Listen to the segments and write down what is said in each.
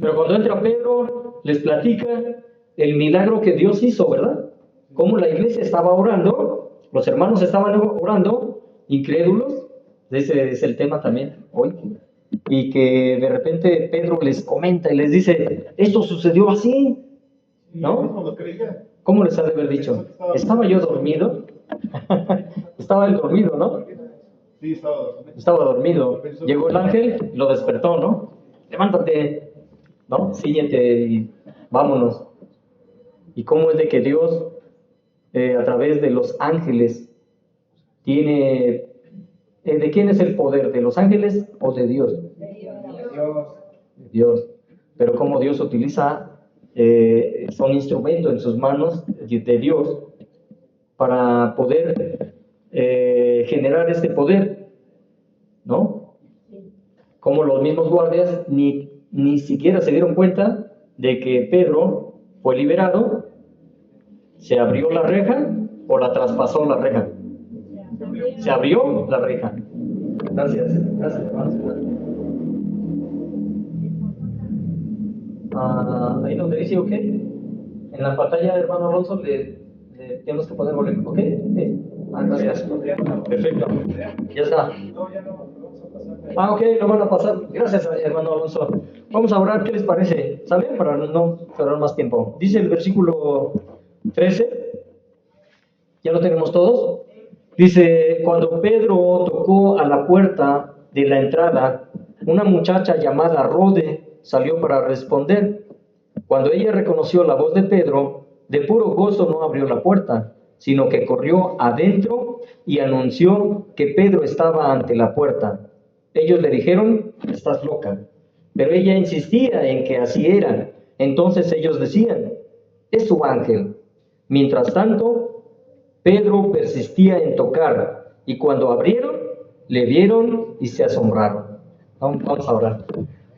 Pero cuando entra Pedro, les platica el milagro que Dios hizo, ¿verdad? Cómo la iglesia estaba orando, los hermanos estaban orando, incrédulos, ese es el tema también hoy, y que de repente Pedro les comenta y les dice, esto sucedió así, ¿no? ¿Cómo les ha de haber dicho? ¿Estaba yo dormido? Estaba él dormido, ¿no? Sí, estaba dormido. Estaba dormido. Llegó el ángel, lo despertó, ¿no? Levántate, ¿no? Síguete y vámonos. ¿Y cómo es de que Dios, a través de los ángeles, tiene... ¿de quién es el poder? ¿De los ángeles o de Dios? De Dios. Pero cómo Dios utiliza, son instrumentos en sus manos de Dios para poder generar este poder, ¿no? Como los mismos guardias ni siquiera se dieron cuenta de que Pedro fue liberado, se abrió la reja o la traspasó la reja. Se abrió la reja. Gracias, gracias, hermanos. Ahí donde dice OK, en la pantalla, hermano Alonso, le tenemos que poner OK. Gracias. Perfecto. Ya está. OK, lo van a pasar. Gracias, hermano Alonso. Vamos a orar, ¿qué les parece? ¿Sale? Para no perder más tiempo. Dice el versículo 13. ¿Ya lo tenemos todos? Dice, cuando Pedro tocó a la puerta de la entrada, una muchacha llamada Rode salió para responder. Cuando ella reconoció la voz de Pedro, de puro gozo no abrió la puerta, sino que corrió adentro y anunció que Pedro estaba ante la puerta. Ellos le dijeron, estás loca. Pero ella insistía en que así era. Entonces ellos decían, es su ángel. Mientras tanto, Pedro persistía en tocar, y cuando abrieron, le vieron y se asombraron. Vamos a orar.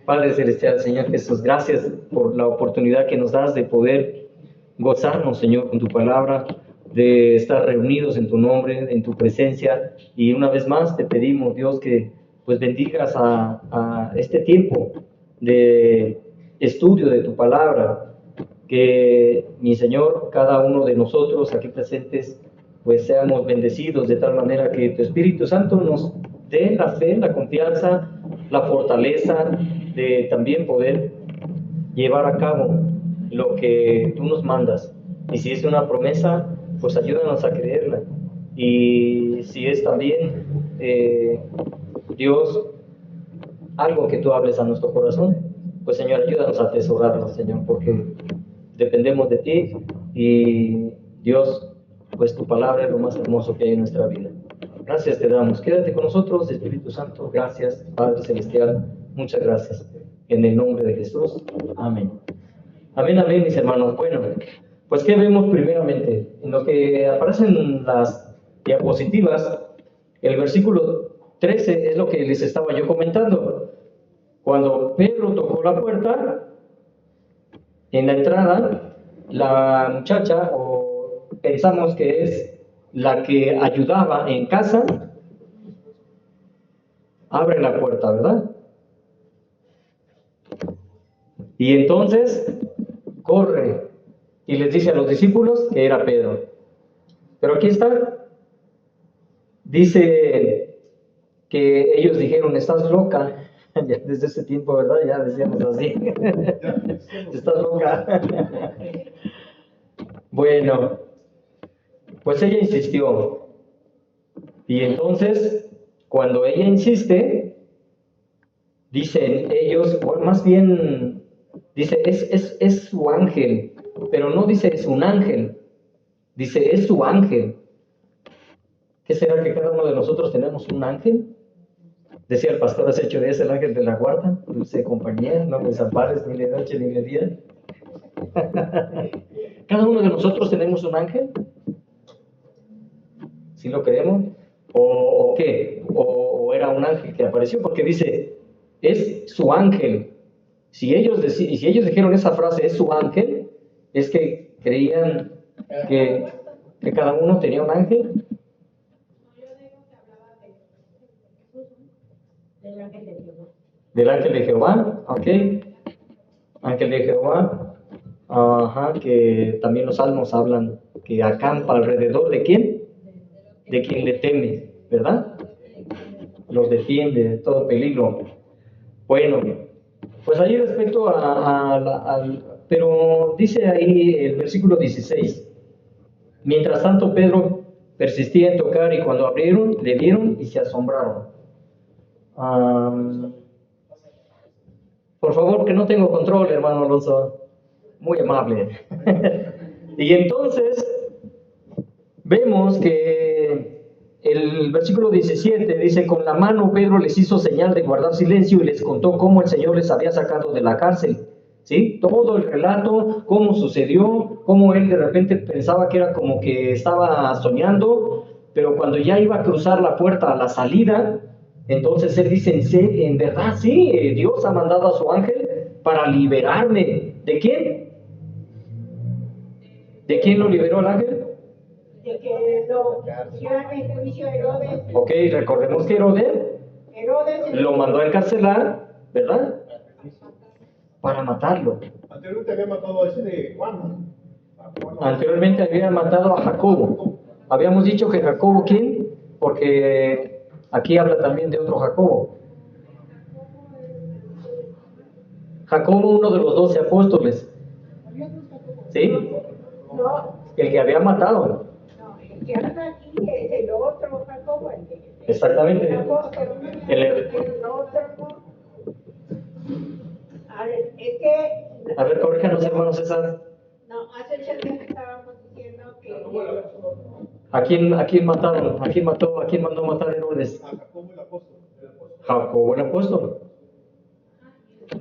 Padre Celestial, Señor Jesús, gracias por la oportunidad que nos das de poder gozarnos, Señor, con tu palabra, de estar reunidos en tu nombre, en tu presencia, y una vez más te pedimos, Dios, que pues bendigas a este tiempo de estudio de tu palabra, que mi Señor, cada uno de nosotros aquí presentes, pues seamos bendecidos de tal manera que tu Espíritu Santo nos dé la fe, la confianza, la fortaleza de también poder llevar a cabo lo que tú nos mandas. Y si es una promesa, pues ayúdanos a creerla. Y si es también, Dios, algo que tú hables a nuestro corazón, pues Señor, ayúdanos a atesorarlo, Señor, porque dependemos de ti y Dios, pues tu palabra es lo más hermoso que hay en nuestra vida. Gracias te damos. Quédate con nosotros, Espíritu Santo. Gracias, Padre Celestial. Muchas gracias. En el nombre de Jesús. Amén. Amén, amén, mis hermanos. Bueno, pues ¿qué vemos primeramente? En lo que aparecen las diapositivas, el versículo 13 es lo que les estaba yo comentando. Cuando Pedro tocó la puerta, en la entrada, la muchacha, o pensamos que es la que ayudaba en casa, abre la puerta, ¿verdad? Y entonces corre y les dice a los discípulos que era Pedro. Pero aquí está, dice que ellos dijeron, estás loca. Ya desde ese tiempo, ¿verdad? Ya decíamos así. Estás loca. Bueno, pues ella insistió. Y entonces, cuando ella insiste, dicen ellos, o más bien, dice, es su ángel, pero no dice es un ángel, dice es su ángel. ¿Qué será que cada uno de nosotros tenemos un ángel? Decía el pastor, has hecho de ese el ángel de la guarda, dulce compañía, no me desampares ni de noche ni de día. Cada uno de nosotros tenemos un ángel. ¿Sí lo creemos? ¿O qué? ¿O era un ángel que apareció? Porque dice, es su ángel. Si ellos dijeron esa frase, es su ángel, es que creían que cada uno tenía un ángel. Del ángel de Jehová, ok. ángel de Jehová, ajá, que también los salmos hablan que acampa alrededor de quién, de quien le teme, ¿verdad? Los defiende de todo peligro. Bueno, pues ahí respecto pero dice ahí el versículo 16, mientras tanto Pedro persistía en tocar y cuando abrieron, le vieron y se asombraron. Por favor, que no tengo control, hermano Alonso. Muy amable. Y entonces vemos que el versículo 17 dice, con la mano Pedro les hizo señal de guardar silencio y les contó cómo el Señor les había sacado de la cárcel. ¿Sí? Todo el relato, cómo sucedió, cómo él de repente pensaba que era como que estaba soñando, pero cuando ya iba a cruzar la puerta a la salida, entonces él dice, en verdad sí, Dios ha mandado a su ángel para liberarme. ¿De quién? ¿De quién lo liberó el ángel? De que lo pusieran en juicio a Herodes. Ok, recordemos que Herodes lo mandó a encarcelar, ¿verdad? Para matarlo. Anteriormente había matado a ese de Juan. Anteriormente había matado a Jacobo. Habíamos dicho que Jacobo, ¿quién? Porque aquí habla también de otro Jacobo. Jacobo, uno de los 12 apóstoles. ¿Sí? No, El que había matado. no, el que habla aquí es el otro Jacobo. Exactamente. El otro no. A ver, es que. A ver, corríjanos, hermano César. No, hace el que estábamos diciendo que. ¿A quién mataron? ¿A quién mató? ¿A quién mandó matar Herodes? A Jacobo el apóstol. Jacobo el apóstol.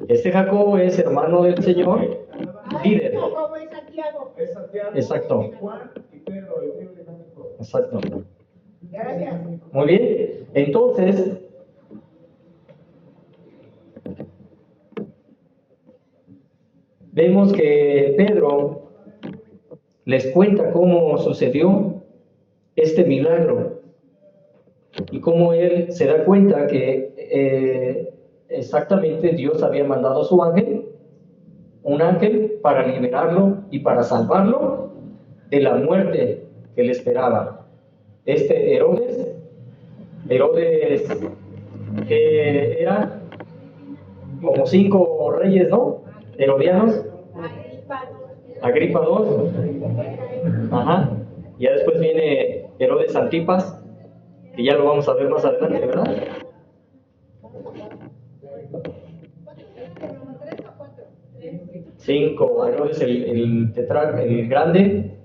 Este Jacobo es hermano del Señor, líder. Jacobo es Santiago. Es Santiago, Exacto. Juan y Pedro, el libro dinámico. Exacto. Gracias. Muy bien. Entonces, vemos que Pedro les cuenta cómo sucedió este milagro y cómo él se da cuenta que exactamente Dios había mandado a su ángel, un ángel para liberarlo y para salvarlo de la muerte que le esperaba. Este Herodes que era como 5 reyes, ¿no? Herodianos. Agripa II. Ajá. Ya después viene Herodes Antipas, que ya lo vamos a ver más adelante, ¿verdad? 5. Herodes el grande,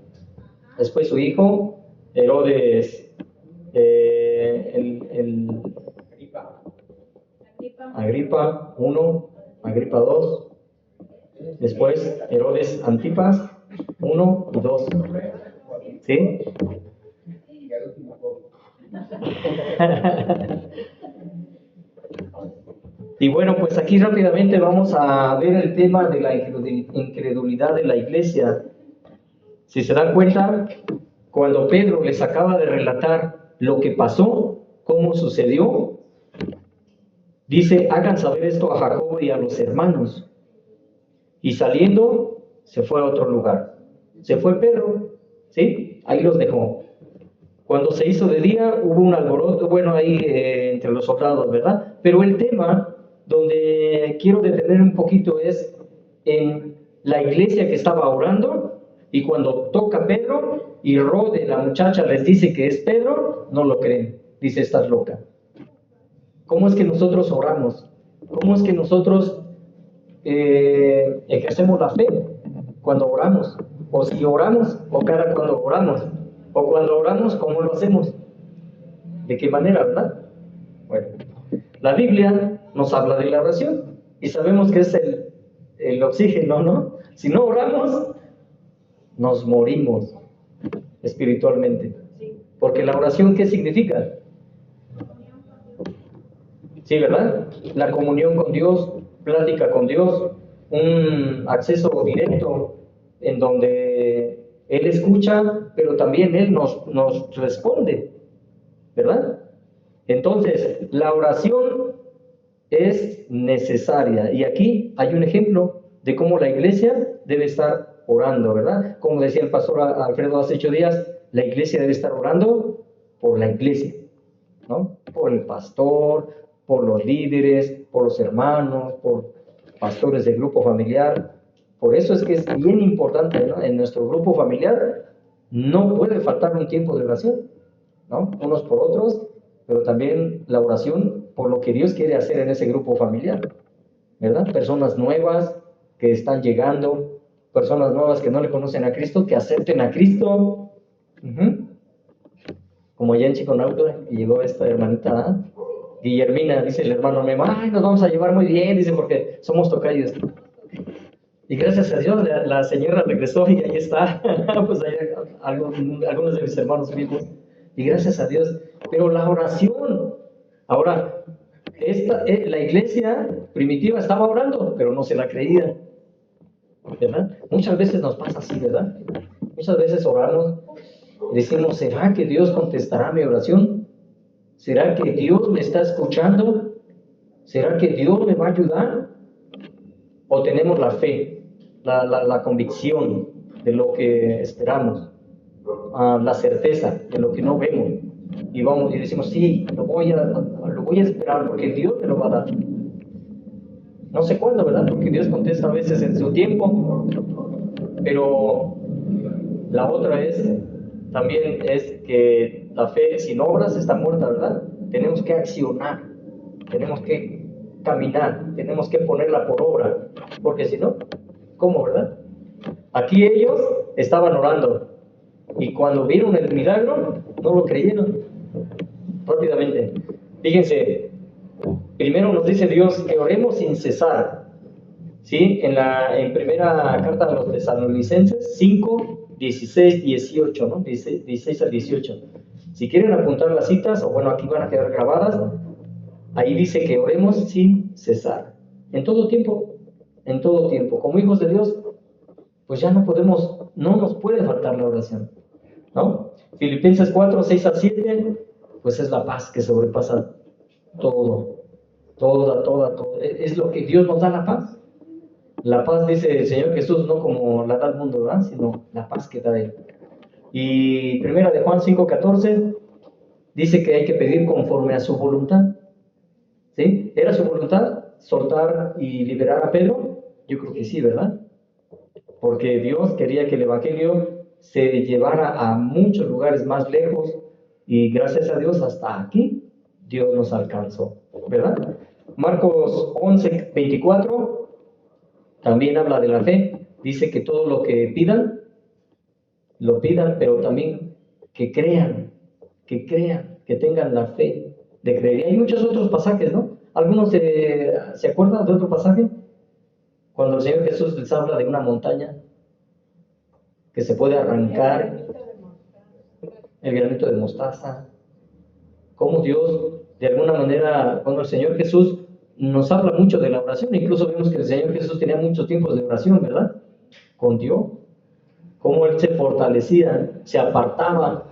después su hijo, Herodes Agripa I, Agripa II, después Herodes Antipas 1 y 2. ¿Sí? Y bueno, pues aquí rápidamente vamos a ver el tema de la incredulidad de la iglesia. Si se dan cuenta, cuando Pedro les acaba de relatar lo que pasó, cómo sucedió, dice, hagan saber esto a Jacobo y a los hermanos. Y saliendo, se fue a otro lugar. Se fue Pedro, ¿sí? Ahí los dejó. Cuando se hizo de día, hubo un alboroto, bueno, ahí entre los soldados, ¿verdad? Pero el tema donde quiero detener un poquito es en la iglesia que estaba orando, y cuando toca Pedro y Rode, la muchacha, les dice que es Pedro, no lo creen. Dice, estás loca. ¿Cómo es que nosotros oramos? ¿Cómo es que nosotros ejercemos la fe cuando oramos? O si oramos, o cada cuando oramos. O cuando oramos, ¿cómo lo hacemos? ¿De qué manera, verdad? Bueno, la Biblia nos habla de la oración y sabemos que es el oxígeno, ¿no? Si no oramos, nos morimos espiritualmente. Porque la oración, ¿qué significa? Sí, ¿verdad? La comunión con Dios, plática con Dios, un acceso directo en donde Él escucha, pero también Él nos responde, ¿verdad? Entonces, la oración es necesaria. Y aquí hay un ejemplo de cómo la iglesia debe estar orando, ¿verdad? Como decía el pastor Alfredo hace 8 días, la iglesia debe estar orando por la iglesia, ¿no? Por el pastor, por los líderes, por los hermanos, por pastores del grupo familiar. Por eso es que es bien importante, ¿no? En nuestro grupo familiar no puede faltar un tiempo de oración, ¿no? Unos por otros, pero también la oración por lo que Dios quiere hacer en ese grupo familiar, ¿verdad? Personas nuevas que están llegando, personas nuevas que no le conocen a Cristo, que acepten a Cristo. Como allá en Chiconauta, y llegó esta hermanita, Guillermina, dice el hermano Memo, ay, nos vamos a llevar muy bien, dice, porque somos tocayos. Y gracias a Dios, la señora regresó y ahí está, pues ahí algunos de mis hermanos vivos. Y gracias a Dios. Pero la oración, ahora, la iglesia primitiva estaba orando, pero no se la creía, ¿verdad? Muchas veces nos pasa así, ¿verdad? Muchas veces oramos y decimos, ¿será que Dios contestará mi oración? ¿Será que Dios me está escuchando? ¿Será que Dios me va a ayudar? ¿O tenemos la fe, la convicción de lo que esperamos, la certeza de lo que no vemos? Y vamos y decimos, sí, lo voy a esperar porque Dios me lo va a dar. No sé cuándo, ¿verdad? Porque Dios contesta a veces en su tiempo, pero la otra también es que la fe sin obras está muerta, ¿verdad? Tenemos que accionar, tenemos que caminar, tenemos que ponerla por obra, porque si no, ¿cómo, verdad? Aquí ellos estaban orando y cuando vieron el milagro, no lo creyeron rápidamente. Fíjense, primero nos dice Dios que oremos sin cesar, ¿sí? En primera carta de los Tesalonicenses 5, 16, 18, ¿no? 16 al 18. Si quieren apuntar las citas, o bueno, aquí van a quedar grabadas, ahí dice que oremos sin cesar, en todo tiempo, como hijos de Dios, pues ya no nos puede faltar la oración, ¿no? Filipenses 4, 6 al 7, pues es la paz que sobrepasa todo, toda, es lo que Dios nos da, la paz. La paz, dice el Señor Jesús, no como la da el mundo, ¿verdad? Sino la paz que da Él. Y primera de Juan 5:14 dice que hay que pedir conforme a su voluntad. ¿Sí? ¿Era su voluntad soltar y liberar a Pedro? Yo creo que sí, ¿verdad? Porque Dios quería que el Evangelio se llevara a muchos lugares más lejos y gracias a Dios hasta aquí Dios nos alcanzó, ¿verdad? Marcos 11:24 también habla de la fe. Dice que todo lo que pidan, lo pidan, pero también que crean, que tengan la fe de creer. Y hay muchos otros pasajes, ¿no? ¿Algunos se acuerdan de otro pasaje? Cuando el Señor Jesús les habla de una montaña que se puede arrancar, el granito de mostaza. Cómo Dios, de alguna manera, cuando el Señor Jesús nos habla mucho de la oración, incluso vemos que el Señor Jesús tenía muchos tiempos de oración, ¿verdad? Con Dios. Cómo Él se fortalecía, se apartaba,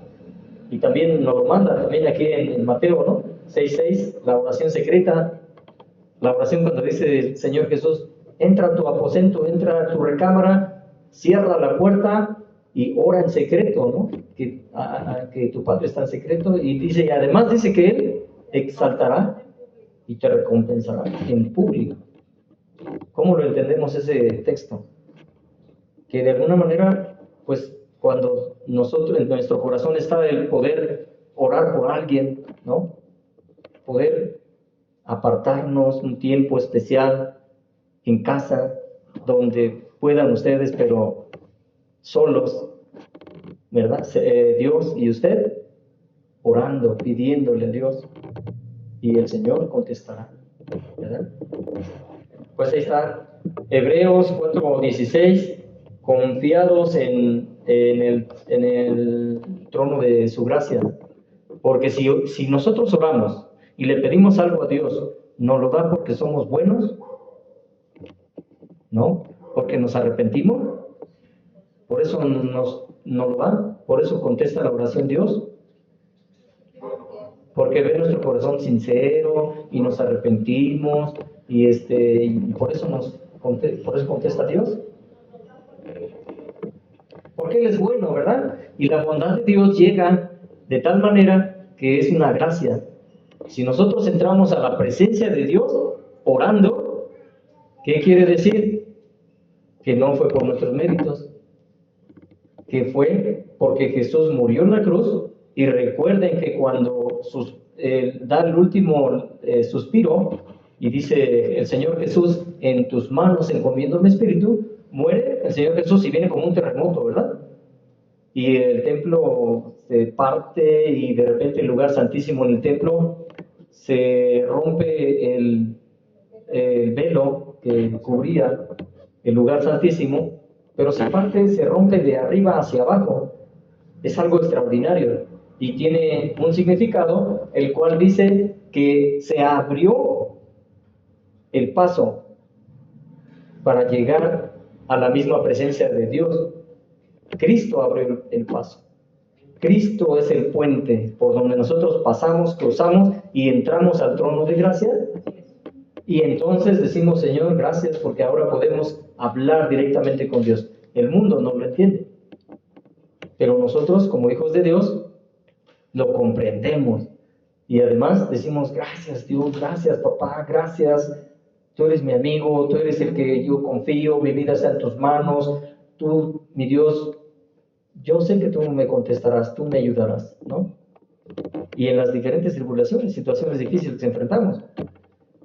y también nos lo manda, también aquí en Mateo, ¿no? 6:6, la oración secreta, la oración cuando dice el Señor Jesús, entra a tu aposento, entra a tu recámara, cierra la puerta y ora en secreto, ¿no? Que tu Padre está en secreto, y dice, y además dice que Él exaltará y te recompensará en público. ¿Cómo lo entendemos ese texto? Que de alguna manera, pues cuando nosotros, en nuestro corazón está el poder orar por alguien, ¿no? Poder apartarnos un tiempo especial en casa, donde puedan ustedes, pero solos, ¿verdad? Dios y usted orando, pidiéndole a Dios, y el Señor contestará, ¿verdad? Pues ahí está, Hebreos 4:16, confiados en el trono de su gracia, porque si nosotros oramos y le pedimos algo a Dios, ¿nos lo da porque somos buenos? ¿No? ¿Porque nos arrepentimos? ¿Por eso nos lo da? ¿Por eso contesta la oración Dios? Porque ve nuestro corazón sincero y nos arrepentimos y por eso Por eso contesta Dios. Porque Él es bueno, ¿verdad? Y la bondad de Dios llega de tal manera que es una gracia. Si nosotros entramos a la presencia de Dios orando, ¿qué quiere decir? Que no fue por nuestros méritos, que fue porque Jesús murió en la cruz. Y recuerden que cuando da el último suspiro y dice el Señor Jesús, en tus manos encomiendo mi espíritu, muere el Señor Jesús y viene como un terremoto, ¿verdad? Y el templo se parte y de repente el lugar santísimo en el templo se rompe el velo que cubría el lugar santísimo, pero se parte, se rompe de arriba hacia abajo. Es algo extraordinario y tiene un significado, el cual dice que se abrió el paso para llegar a la misma presencia de Dios. Cristo abrió el paso. Cristo es el puente por donde nosotros pasamos, cruzamos y entramos al trono de gracia. Y entonces decimos, Señor, gracias porque ahora podemos hablar directamente con Dios. El mundo no lo entiende, pero nosotros como hijos de Dios lo comprendemos. Y además decimos, gracias Dios, gracias papá, gracias. Tú eres mi amigo, tú eres el que yo confío, mi vida está en tus manos. Tú, mi Dios, yo sé que tú me contestarás, tú me ayudarás, ¿no? Y en las diferentes tribulaciones, situaciones difíciles que enfrentamos.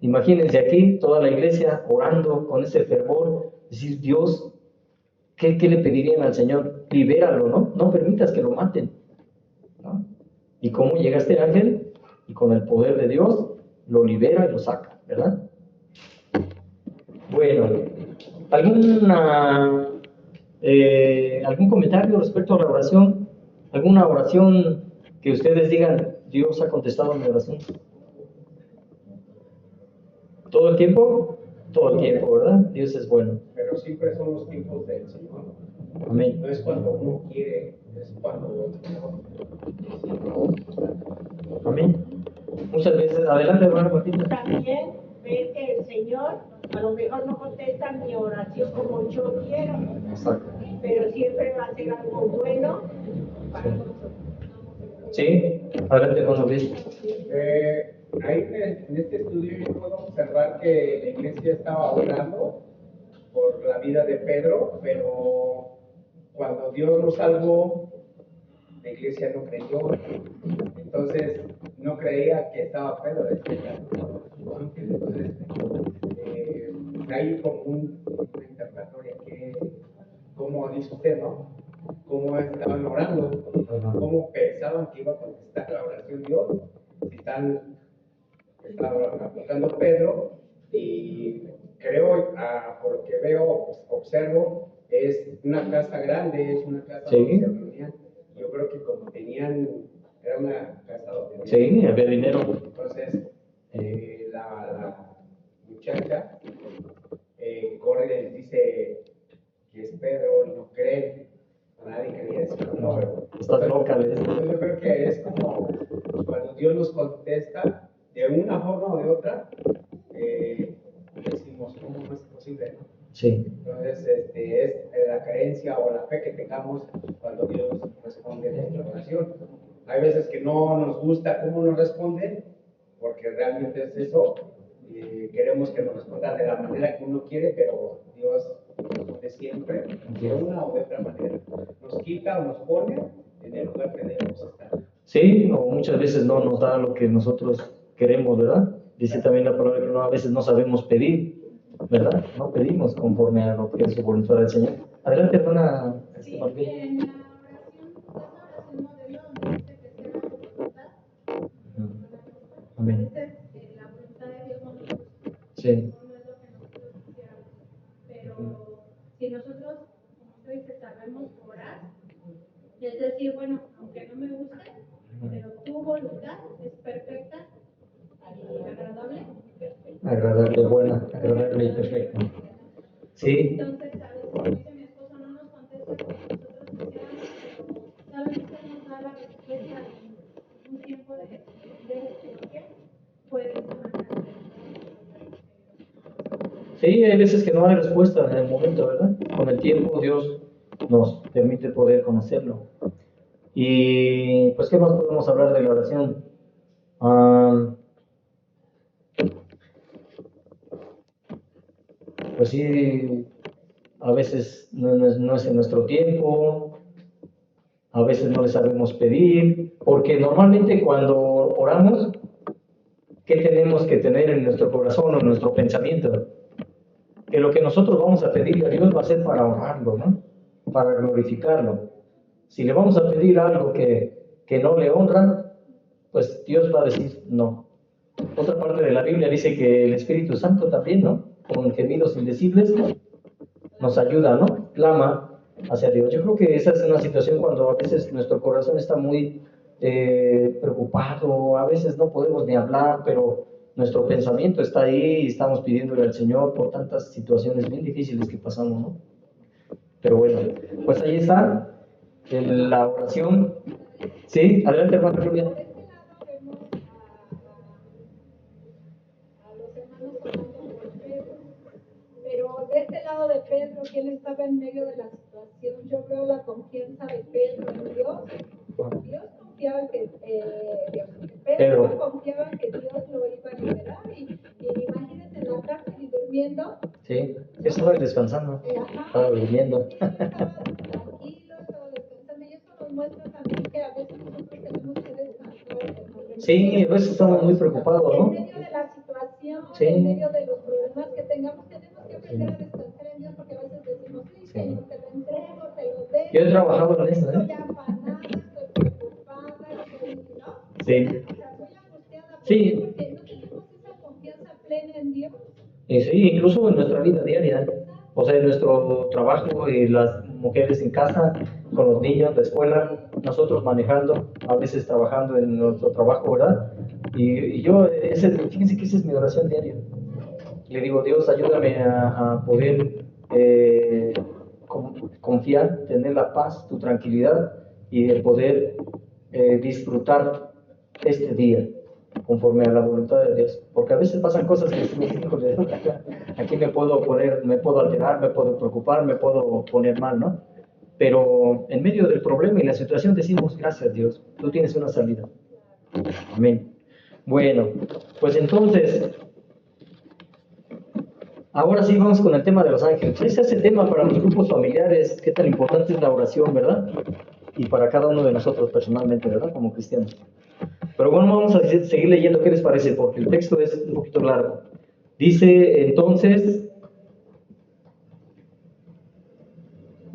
Imagínense aquí toda la iglesia orando con ese fervor, decir, Dios, ¿qué le pedirían al Señor? Libéralo, ¿no? No permitas que lo maten, ¿no? ¿Y cómo llega este ángel? Y con el poder de Dios lo libera y lo saca, ¿verdad? Bueno, ¿algún comentario respecto a la oración? ¿Alguna oración que ustedes digan, Dios ha contestado mi oración? ¿Todo el tiempo? Todo el tiempo, ¿verdad? Dios es bueno. Pero siempre son los tiempos del Señor. Amén. No es cuando uno quiere, es cuando Amén. Muchas veces, adelante, hermano Martín. También ver que el Señor a lo mejor no contesta mi oración como yo quiero, Exacto. pero siempre va a ser algo bueno para nosotros. Sí, adelante, hermano Luis. Ahí en este estudio yo puedo observar que la iglesia estaba orando por la vida de Pedro, pero cuando Dios lo salvó, la iglesia no creyó. Entonces no creía que estaba Pedro despejado. Entonces hay como una interrogatoria que, como dice usted, ¿no? ¿Cómo estaban orando? ¿Cómo pensaban que iba a contestar la oración Dios? Si estaba apuntando Pedro, y creo, por lo que veo, pues, observo, es una casa grande, es una casa donde se reunían. Yo creo que como era una casa donde sí, había dinero. Entonces, la muchacha corre y les dice que es Pedro y no cree. Nadie quería decir no. Estás loca, ¿ves? Entonces, yo creo que es como cuando Dios nos contesta de una forma o de otra, decimos, ¿cómo no es posible? ¿No? Sí. Entonces, es la creencia o la fe que tengamos cuando Dios responde nuestra oración. Hay veces que no nos gusta cómo nos responde, porque realmente es eso. Queremos que nos responda de la manera que uno quiere, pero Dios responde siempre de una o de otra manera. Nos quita o nos pone en el lugar que debemos estar. Sí, o muchas veces no nos da lo que nosotros queremos, ¿verdad? Dice también la palabra que a veces no sabemos pedir, ¿verdad? No pedimos conforme a lo que es su voluntad del Señor. Adelante, hermana. Sí, en la oración modelo donde dice que sea la voluntad. Amén. La voluntad de Dios no nos gusta. Sí. No es lo que nosotros quisiéramos. Pero si nosotros, como usted dice, sabemos orar, es decir, bueno, aunque no me guste, pero tu voluntad es perfecta y agradable. Agradable, buena, agradable y perfecta. Sí. Entonces, a veces dice mi esposo no nos contesta como nosotros quisiéramos, pero sabemos que nos da la respuesta en un tiempo de que puede ser. Sí, hay veces que no hay respuesta en el momento, ¿verdad? Con el tiempo Dios nos permite poder conocerlo. Y pues, ¿qué más podemos hablar de la oración? Pues sí, a veces no es en nuestro tiempo, a veces no le sabemos pedir, porque normalmente cuando oramos, ¿qué tenemos que tener en nuestro corazón o en nuestro pensamiento? Que lo que nosotros vamos a pedirle a Dios va a ser para honrarlo, ¿no? Para glorificarlo. Si le vamos a pedir algo que no le honra, pues Dios va a decir no. Otra parte de la Biblia dice que el Espíritu Santo también, ¿no? Con gemidos indecibles nos ayuda, ¿no? Clama hacia Dios. Yo creo que esa es una situación cuando a veces nuestro corazón está muy preocupado, a veces no podemos ni hablar, pero nuestro pensamiento está ahí y estamos pidiéndole al Señor por tantas situaciones bien difíciles que pasamos, ¿no? Pero bueno, pues ahí está la oración. Sí, adelante, hermana Julia. Pero de este lado de Pedro, que él estaba en medio de la situación, yo veo la confianza de Pedro en Dios. Dios confiaba que Pedro confiaba que Dios lo iba a liberar y imagínense en la cárcel y durmiendo. Sí, estaba descansando, estaba durmiendo. Estaba tranquilo, estaba descansando y eso nos muestra también que a veces nosotros tenemos que descansar. Sí, a veces estamos muy preocupados, ¿no? En medio de la situación, Sí. en medio de los problemas que tengamos, tenemos que aprender a descansar en Dios porque a veces decimos, sí, Señor, te lo entrego, te lo dejo. Yo he trabajado en eso, Estoy afanada, estoy preocupada, ¿no? Sí. O sea, estoy angustiada. ¿Por Sí. qué? Porque no tenemos esa confianza plena en Dios. Y sí, incluso en nuestra vida diaria, o sea, en nuestro trabajo, y las mujeres en casa, con los niños, la escuela, nosotros manejando, a veces trabajando en nuestro trabajo, ¿verdad? Y yo, fíjense que esa es mi oración diaria. Le digo, Dios, ayúdame a poder confiar, tener la paz, tu tranquilidad y de poder disfrutar este día conforme a la voluntad de Dios. Porque a veces pasan cosas que me dicen, aquí me puedo alterar, me puedo preocupar, me puedo poner mal, ¿no? Pero en medio del problema y la situación decimos, gracias Dios, tú tienes una salida. Amén. Bueno, pues entonces, ahora sí vamos con el tema de los ángeles. Ese es el tema para los grupos familiares, qué tan importante es la oración, ¿verdad? Y para cada uno de nosotros personalmente, ¿verdad? Como cristianos. Pero bueno, vamos a seguir leyendo, ¿qué les parece? Porque el texto es un poquito largo. Dice entonces,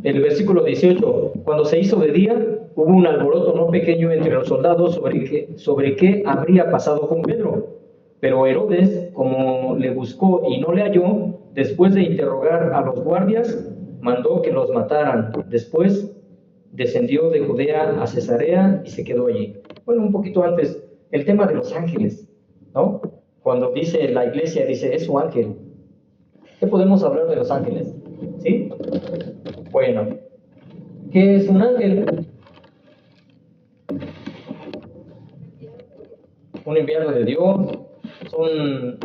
el versículo 18, cuando se hizo de día, hubo un alboroto no pequeño entre los soldados sobre qué habría pasado con Pedro. Pero Herodes, como le buscó y no le halló, después de interrogar a los guardias, mandó que los mataran. Después descendió de Judea a Cesarea y se quedó allí. Bueno, un poquito antes, el tema de los ángeles, ¿no? Cuando dice la iglesia, dice, es su ángel. ¿Qué podemos hablar de los ángeles? ¿Sí? Bueno, ¿qué es un ángel? Un enviado de Dios,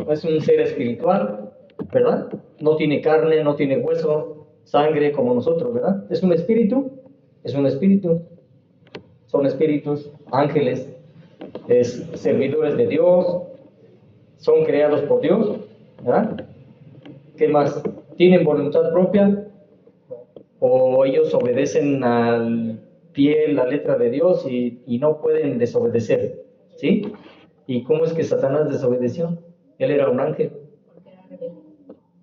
es un ser espiritual, ¿verdad? No tiene carne, no tiene hueso, sangre como nosotros, ¿verdad? Es un espíritu, son espíritus, ángeles, servidores de Dios, son creados por Dios, ¿verdad? ¿Qué más? ¿Tienen voluntad propia? ¿O ellos obedecen al pie la letra de Dios y no pueden desobedecer? ¿Sí? ¿Y cómo es que Satanás desobedeció? Él era un ángel.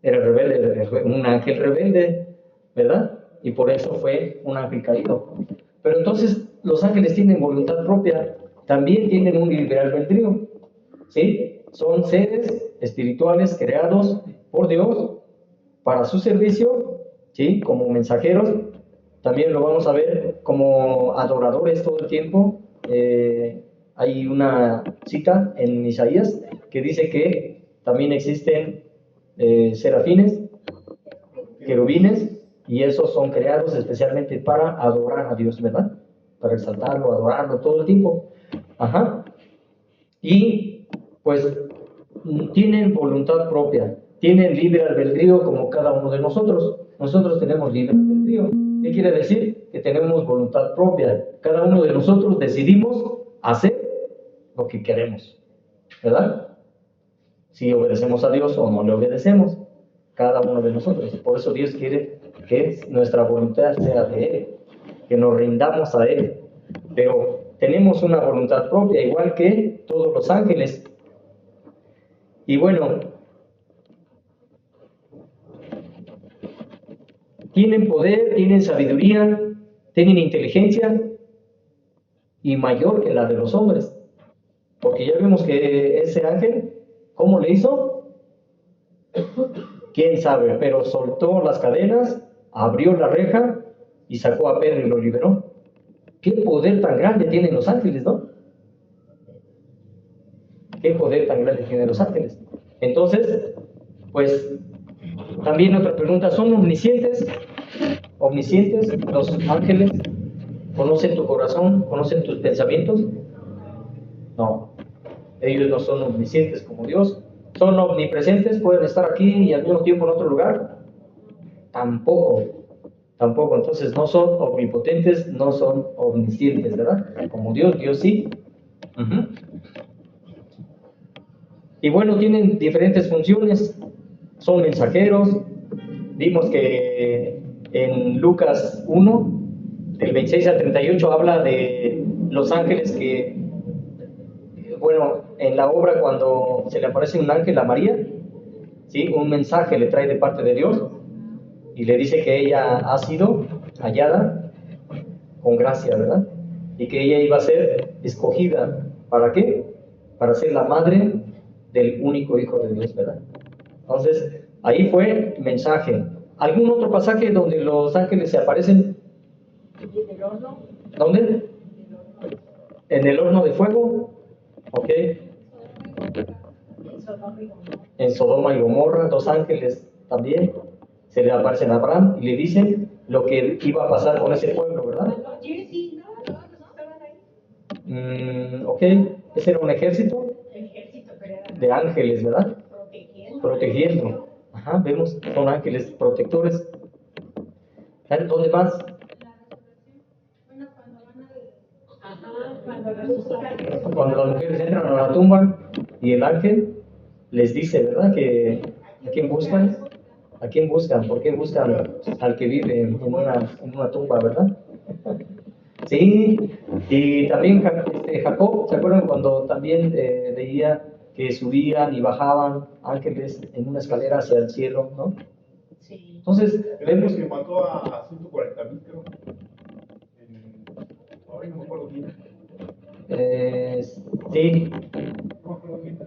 Era rebelde, un ángel rebelde, ¿verdad? Y por eso fue un ángel caído. Pero entonces los ángeles tienen voluntad propia, también tienen un libre albedrío, ¿sí? Son seres espirituales creados por Dios para su servicio, ¿sí? Como mensajeros. También lo vamos a ver como adoradores todo el tiempo. Hay una cita en Isaías que dice que también existen serafines, querubines, y esos son creados especialmente para adorar a Dios, ¿verdad? Para exaltarlo, adorarlo todo el tiempo. Ajá. Y pues tienen voluntad propia, tienen libre albedrío como cada uno de nosotros. Nosotros tenemos libre albedrío. ¿Qué quiere decir? Que tenemos voluntad propia. Cada uno de nosotros decidimos hacer lo que queremos, ¿verdad? Si obedecemos a Dios o no le obedecemos, cada uno de nosotros. Por eso Dios quiere que nuestra voluntad sea de Él, que nos rindamos a Él. Pero tenemos una voluntad propia, igual que todos los ángeles. Y bueno, tienen poder, tienen sabiduría, tienen inteligencia y mayor que la de los hombres. Porque ya vimos que ese ángel, ¿cómo le hizo? ¿Quién sabe? Pero soltó las cadenas, abrió la reja y sacó a Pedro y lo liberó. ¿Qué poder tan grande tienen los ángeles, no? ¿Qué poder tan grande tienen los ángeles? Entonces, pues, también otra pregunta, ¿son omniscientes? ¿Omniscientes los ángeles? ¿Conocen tu corazón? ¿Conocen tus pensamientos? No, ellos no son omniscientes como Dios. ¿Son omnipresentes? ¿Pueden estar aquí y al mismo tiempo en otro lugar? Tampoco. Entonces no son omnipotentes, no son omniscientes, ¿verdad? Como Dios sí. Y bueno, tienen diferentes funciones. Son mensajeros. Vimos que en Lucas 1, del 26 al 38, habla de los ángeles que, bueno, en la obra cuando se le aparece un ángel a María, ¿sí? Un mensaje le trae de parte de Dios y le dice que ella ha sido hallada con gracia, ¿verdad? Y que ella iba a ser escogida, ¿para qué? Para ser la madre del único Hijo de Dios, ¿verdad? Entonces, ahí fue mensaje. ¿Algún otro pasaje donde los ángeles se aparecen? ¿En el horno? ¿Dónde? En el horno de fuego. Ok. En Sodoma y Gomorra, dos ángeles también se le aparecen a Abraham y le dicen lo que iba a pasar con ese pueblo, ¿verdad? Sí, ¿no? Todos estaban ahí. Ok, ese era un ejército de ángeles, ¿verdad? Protegiendo. Ajá, vemos, son ángeles protectores. ¿Saben dónde más? Cuando las mujeres entran a la tumba y el ángel les dice, ¿verdad? Que ¿a quién buscan? ¿A quién buscan? ¿Por qué buscan al que vive en una tumba, verdad? Sí, y también Jacob, ¿se acuerdan cuando también veía que subían y bajaban ángeles en una escalera hacia el cielo, ¿no? Sí. Entonces, vemos que mató a 140,000, creo. Ahora no me acuerdo bien. sí, No me acuerdo bien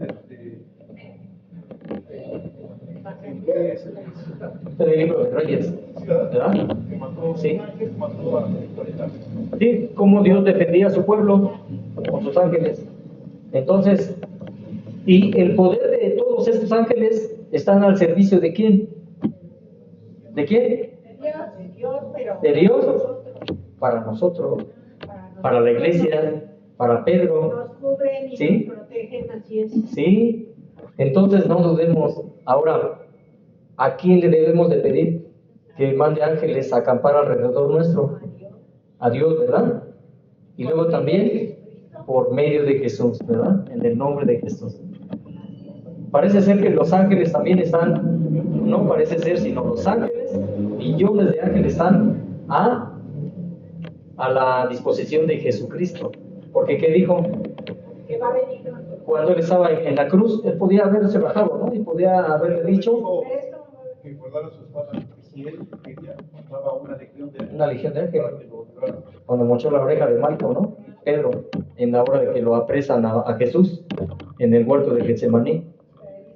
en el libro de Reyes, ¿verdad? que mató, Sí. que mató a 140,000. Sí, cómo Dios defendía a su pueblo con sus ángeles. Entonces, y el poder de todos estos ángeles están al servicio ¿de quién? ¿De quién? De Dios, pero ¿De Dios? Para nosotros, para la iglesia, para Pedro. nos cubren y ¿Sí? nos protegen, así es. Sí, entonces no dudemos. Ahora, ¿a quién le debemos de pedir que mande ángeles a acampar alrededor nuestro? A Dios, ¿verdad? Y luego también por medio de Jesús, ¿verdad? En el nombre de Jesús. Parece ser que los ángeles también están, no parece ser, sino los ángeles, millones de ángeles están a la disposición de Jesucristo. Porque ¿qué dijo? Que va a venir. Cuando él estaba en la cruz, él podía haberse bajado, ¿no? Y podía haberle dicho Que guardara sus patas, y si él quería, mandaba una legión de una legión de ángeles. para que lo librara. Cuando mochó la oreja de Malco, ¿no? Pedro, en la hora de que lo apresan a Jesús en el huerto de Getsemaní.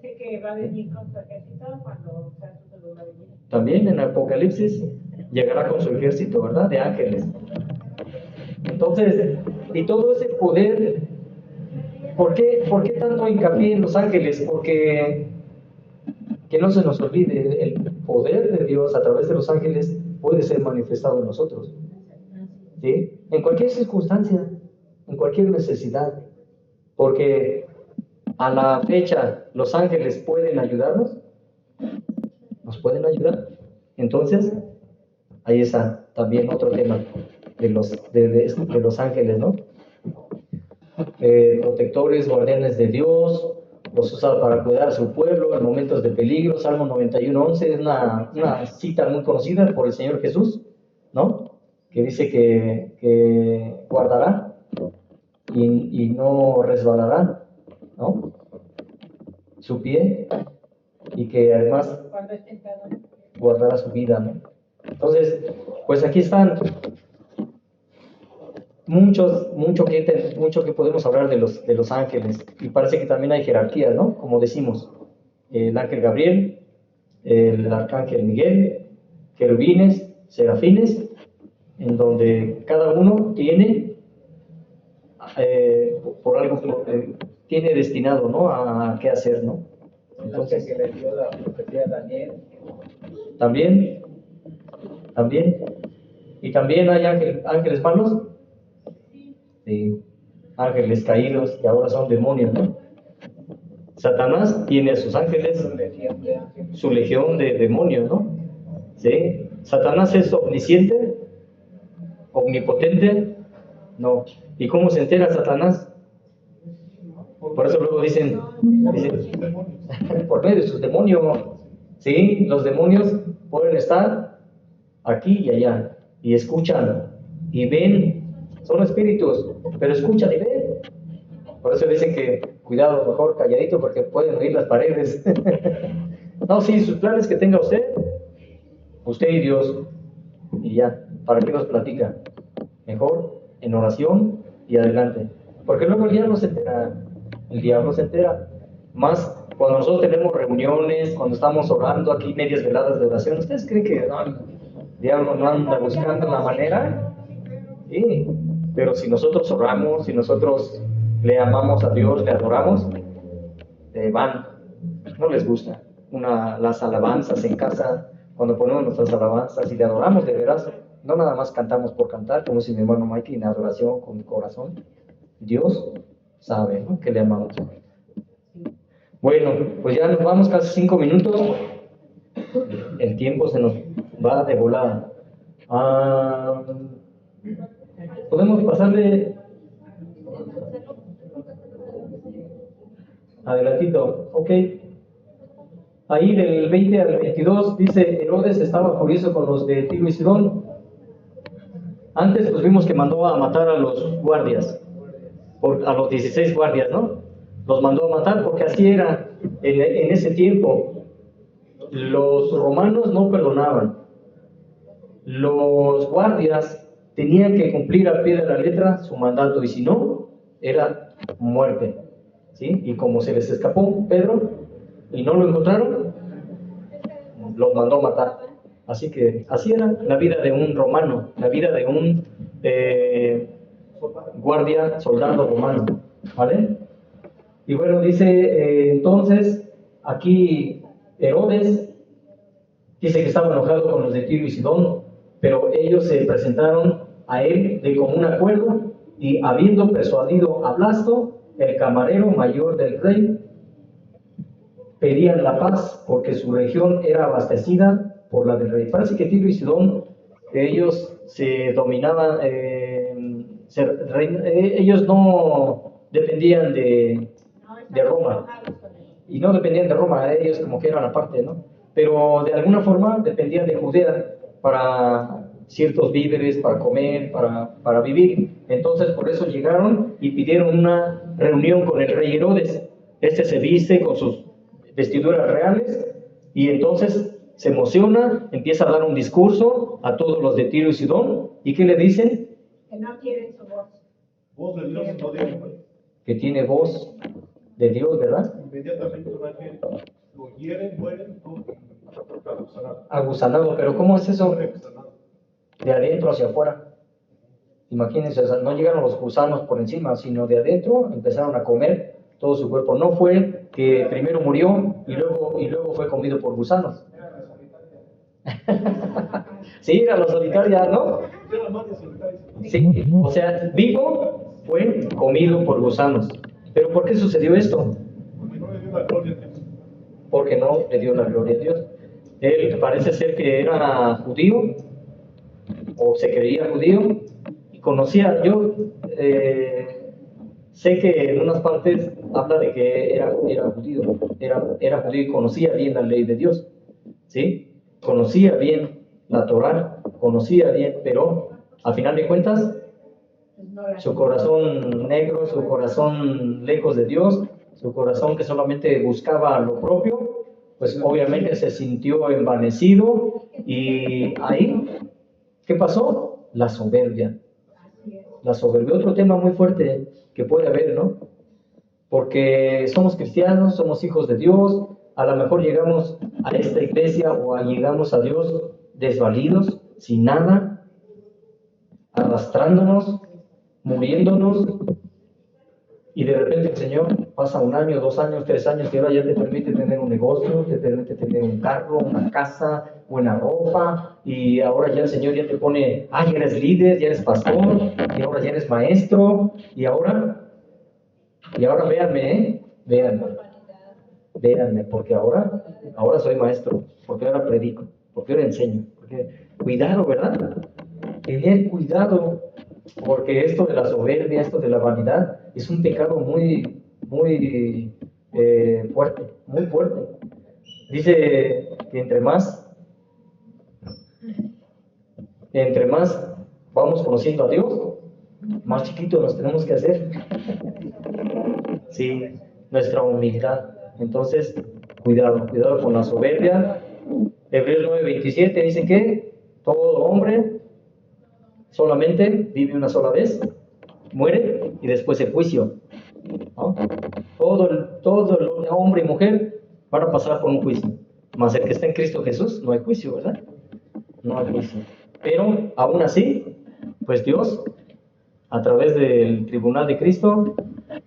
Dice que va a venir con su ejército cuando sea su segunda venida. También en Apocalipsis llegará con su ejército, ¿verdad? De ángeles. Entonces, y todo ese poder, ¿por qué tanto hincapié en los ángeles? Porque que no se nos olvide, el poder de Dios a través de los ángeles puede ser manifestado en nosotros. ¿Sí? En cualquier circunstancia, en cualquier necesidad. Porque a la fecha, ¿los ángeles pueden ayudarnos? ¿Nos pueden ayudar? Entonces, ahí está también otro tema de los ángeles, ¿no? Protectores, guardianes de Dios, los usa para cuidar a su pueblo en momentos de peligro. Salmo 91:11 es una cita muy conocida por el Señor Jesús, ¿no? Que dice que guardará y no resbalará, ¿no? Su pie, y que además guardará su vida, ¿no? Entonces, pues aquí están mucho que podemos hablar de los ángeles, y parece que también hay jerarquías, ¿no? Como decimos, el ángel Gabriel, el arcángel Miguel, querubines, serafines, en donde cada uno tiene por algo tiene destinado, ¿no? A qué hacer, ¿no? Entonces, que le dio la profecía a Daniel. También, y también hay ángeles malos, sí, ángeles caídos, que ahora son demonios, ¿no? Satanás tiene a sus ángeles, su legión de demonios, ¿no? ¿Sí? Satanás es omnisciente, omnipotente, no. ¿Y cómo se entera Satanás? Por eso luego dicen por medio de sus demonios. Sí, los demonios pueden estar aquí y allá, y escuchan y ven, son espíritus, pero escuchan y ven. Por eso dicen que cuidado, mejor calladito, porque pueden oír las paredes. No, sí, sus planes que tenga usted y Dios, y ya, ¿para qué nos platica? Mejor en oración y adelante, porque luego el diablo se entera, más cuando nosotros tenemos reuniones, cuando estamos orando aquí, medias veladas de oración. ¿Ustedes creen que el diablo no anda buscando la manera? Sí, pero si nosotros oramos, si nosotros le amamos a Dios, le adoramos, no les gusta las alabanzas en casa, cuando ponemos nuestras alabanzas y le adoramos de veras, no nada más cantamos por cantar, como si mi hermano Mikey, en adoración con mi corazón. Dios sabe, ¿no?, que le amamos. Bueno, pues ya nos vamos casi 5 minutos. El tiempo se nos va de volada. Podemos pasarle adelantito, ok. Ahí del 20 al 22 dice: Herodes estaba furioso con los de Tiro y Sidón. Antes pues vimos que mandó a matar a los guardias, a los 16 guardias, ¿no? Los mandó a matar porque así era en ese tiempo. Los romanos no perdonaban. Los guardias tenían que cumplir al pie de la letra su mandato, y si no, era muerte, ¿sí? Y como se les escapó Pedro y no lo encontraron, los mandó a matar. Así que así era la vida de un romano, la vida de un guardia, soldado romano, ¿vale? Y bueno, dice entonces aquí Herodes dice que estaba enojado con los de Tiro y Sidón, pero ellos se presentaron a él de común acuerdo, y habiendo persuadido a Blasto, el camarero mayor del rey, pedían la paz porque su región era abastecida por la del rey. Parece que Tiro y Sidón, ellos se dominaban, ellos no dependían de Roma, y no dependían de Roma, ellos como que eran aparte, ¿no? Pero de alguna forma dependían de Judea para ciertos víveres, para comer, para vivir. Entonces por eso llegaron y pidieron una reunión con el rey Herodes. Este se viste con sus vestiduras reales, y entonces se emociona, empieza a dar un discurso a todos los de Tiro y Sidón. ¿Y qué le dicen? Que no quieren su voz. Voz de Dios no de hombre. Que tiene voz de Dios, ¿verdad? Inmediatamente un ángel lo hieren, mueren, Agusanado. ¿Pero cómo es eso? De adentro hacia afuera. Imagínense, o sea, no llegaron los gusanos por encima, sino de adentro empezaron a comer todo su cuerpo. No fue que primero murió y luego fue comido por gusanos. Sí, era la solitaria, ¿no? Sí, o sea, vivo fue comido por gusanos. ¿Pero por qué sucedió esto? porque no le dio la gloria a Dios. Él parece ser que era judío, o se creía judío, y conocía, yo sé que en unas partes habla de que era judío y conocía bien la ley de Dios, ¿sí? Conocía bien la Torá, conocía bien, pero a final de cuentas, su corazón negro, su corazón lejos de Dios, su corazón que solamente buscaba lo propio, pues obviamente se sintió envanecido y ahí, ¿qué pasó? La soberbia. La soberbia, otro tema muy fuerte que puede haber, ¿no? Porque somos cristianos, somos hijos de Dios, a lo mejor llegamos a esta iglesia o llegamos a Dios desvalidos, sin nada, arrastrándonos, muriéndonos, y de repente el Señor pasa 1 año, 2 años, 3 años, y ahora ya te permite tener un negocio, te permite tener un carro, una casa, buena ropa, y ahora ya el Señor ya te pone, ya eres líder, ya eres pastor, y ahora ya eres maestro, y ahora véanme, véanme, porque ahora soy maestro, porque ahora predico, porque ahora enseño, cuidado, ¿verdad? Tener cuidado, porque esto de la soberbia, esto de la vanidad, es un pecado muy fuerte, muy fuerte. Dice que entre más vamos conociendo a Dios, más chiquito nos tenemos que hacer. Sí, nuestra humildad. Entonces, cuidado con la soberbia. Hebreos 9:27 dice que todo hombre solamente vive una sola vez, muere y después el juicio, ¿no? Todo el hombre y mujer van a pasar por un juicio, mas el que está en Cristo Jesús no hay juicio, ¿verdad? No hay juicio. Pero aún así, pues Dios, a través del tribunal de Cristo,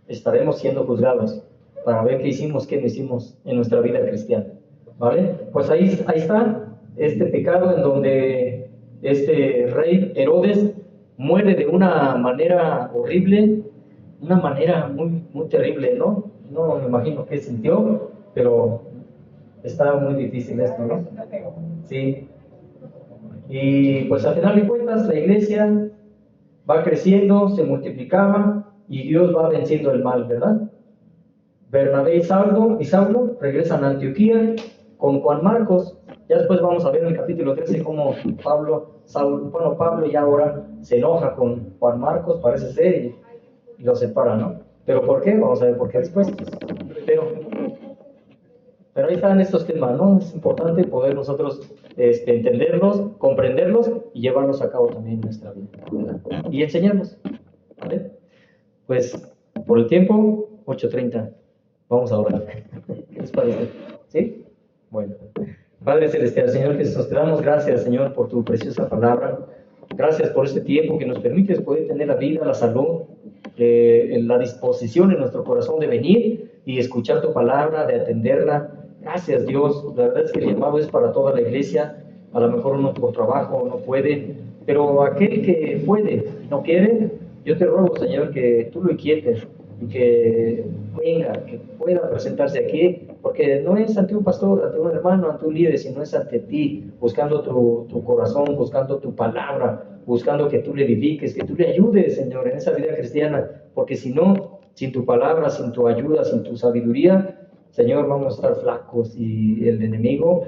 estaremos siendo juzgados para ver qué hicimos, qué no hicimos en nuestra vida cristiana, ¿vale? Pues ahí está este pecado en donde este rey Herodes muere de una manera horrible, una manera muy terrible, ¿no? No me imagino qué sintió, pero está muy difícil esto, ¿no? Sí. Y pues al final de cuentas la iglesia va creciendo, se multiplicaba y Dios va venciendo el mal, ¿verdad? Bernabé y Saulo regresan a Antioquía con Juan Marcos. Ya después vamos a ver en el capítulo 13 cómo Pablo ya ahora se enoja con Juan Marcos, parece ser, y lo separa, ¿no? ¿Pero por qué? Vamos a ver por qué después. Pero ahí están estos temas, ¿no? Es importante poder nosotros entenderlos, comprenderlos y llevarlos a cabo también en nuestra vida, ¿verdad? Y enseñarlos, ¿vale? Pues por el tiempo, 8:30, vamos a orar. ¿Qué les parece? ¿Sí? Bueno. Padre Celestial, Señor Jesús, te damos gracias, Señor, por tu preciosa palabra. Gracias por este tiempo que nos permites poder tener la vida, la salud, la disposición en nuestro corazón de venir y escuchar tu palabra, de atenderla. Gracias, Dios. La verdad es que el llamado es para toda la iglesia. A lo mejor uno por trabajo no puede, pero aquel que puede y no quiere, yo te ruego, Señor, que tú lo inquietes y que venga, que pueda presentarse aquí, porque no es ante un pastor, ante un hermano, ante un líder, sino es ante ti, buscando tu corazón, buscando tu palabra, buscando que tú le edifiques, que tú le ayudes, Señor, en esa vida cristiana, porque si no, sin tu palabra, sin tu ayuda, sin tu sabiduría, Señor, vamos a estar flacos y el enemigo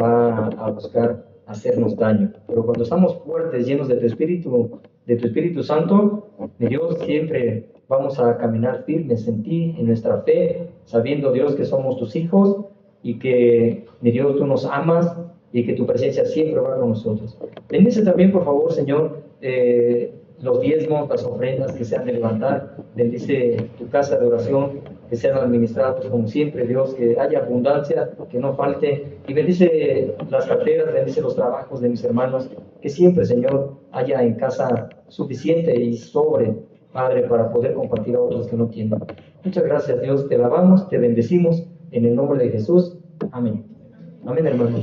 va a buscar hacernos daño. Pero cuando estamos fuertes, llenos de tu Espíritu Santo, de Dios, siempre vamos a caminar firmes en ti, en nuestra fe, sabiendo, Dios, que somos tus hijos y que, mi Dios, tú nos amas y que tu presencia siempre va con nosotros. Bendice también, por favor, Señor, los diezmos, las ofrendas que se han de levantar. Bendice tu casa de oración, que sean administrados como siempre, Dios, que haya abundancia, que no falte. Y bendice las carteras, bendice los trabajos de mis hermanos, que siempre, Señor, haya en casa suficiente y sobre, Padre, para poder compartir a otros que no tienen. Muchas gracias, Dios. Te alabamos, te bendecimos en el nombre de Jesús. Amén. Amén, hermanos.